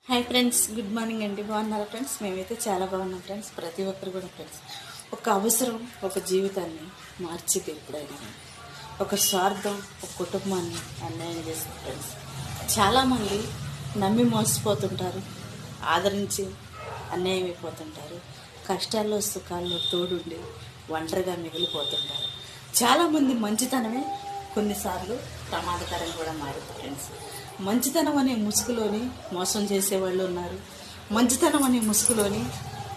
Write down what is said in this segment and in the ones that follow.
Hi friends, good morning అండి. బాగున్నారా friends? మేమైతే చాలా బాగున్నాం ఫ్రెండ్స్. ప్రతి ఒక్కరు కూడా ఫ్రెండ్స్, ఒక అవసరం ఒక జీవితాన్ని మార్చిది ఎప్పుడైనా. ఒక స్వార్థం ఒక కుటుంబాన్ని అన్యాయం చేస్తుంది ఫ్రెండ్స్. చాలామంది నమ్మి మోసపోతుంటారు, ఆదరించి అన్యాయం అయిపోతుంటారు. కష్టాల్లో సుఖాల్లో తోడుండి ఒంటరిగా మిగిలిపోతుంటారు. చాలామంది మంచితనమే కొన్నిసార్లు ప్రమాదకరం కూడా మారుతుంది ఫ్రెండ్స్. మంచితనం అనే ముసుగులోని మోసం చేసేవాళ్ళు ఉన్నారు, మంచితనం అనే ముసుగులోని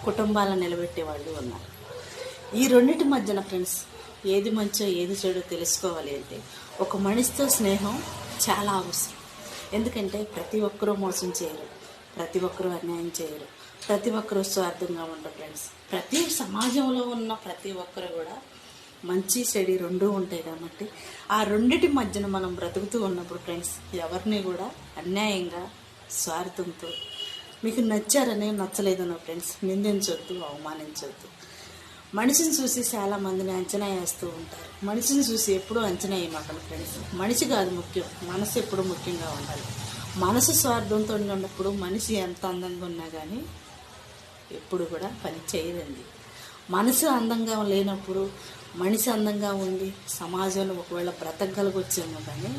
కుటుంబాలను నిలబెట్టే వాళ్ళు ఉన్నారు. ఈ రెండింటి మధ్యన ఫ్రెండ్స్, ఏది మంచో ఏది చెడో తెలుసుకోవాలి అంటే ఒక మనిషితో స్నేహం చాలా అవసరం. ఎందుకంటే ప్రతి ఒక్కరూ మోసం చేయరు, ప్రతి ఒక్కరూ అన్యాయం చేయరు, ప్రతి ఒక్కరూ స్వార్థంగా ఉండరు ఫ్రెండ్స్. ప్రతి సమాజంలో ఉన్న ప్రతి ఒక్కరు కూడా మంచి చెడు రెండూ ఉంటాయి. కాబట్టి ఆ రెండిటి మధ్యన మనం బ్రతుకుతూ ఉన్నప్పుడు ఫ్రెండ్స్, ఎవరిని కూడా అన్యాయంగా స్వార్థంతో మీకు నచ్చారని నచ్చలేదనో ఫ్రెండ్స్ నిందించొద్దు, అవమానించొద్దు. మనిషిని చూసి చాలామందిని అంచనా వేస్తూ ఉంటారు. మనిషిని చూసి ఎప్పుడూ అంచనా వేయమాకండి ఫ్రెండ్స్. మనిషి కాదు ముఖ్యం, మనసు ఎప్పుడు ముఖ్యంగా ఉండాలి. మనసు స్వార్థంతో ఉన్నప్పుడు మనిషి ఎంత అందంగా ఉన్నా కానీ ఎప్పుడు కూడా పని చేయదండి. మనసు అందంగా లేనప్పుడు మనిషి అందంగా ఉండి సమాజంలో ఒకవేళ బ్రతకగలిగొచ్చేమో కానీ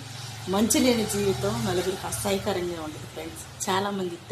మంచి లేని జీవితం నలుగురికి అసహ్యకరంగా ఉంటుంది ఫ్రెండ్స్. చాలామంది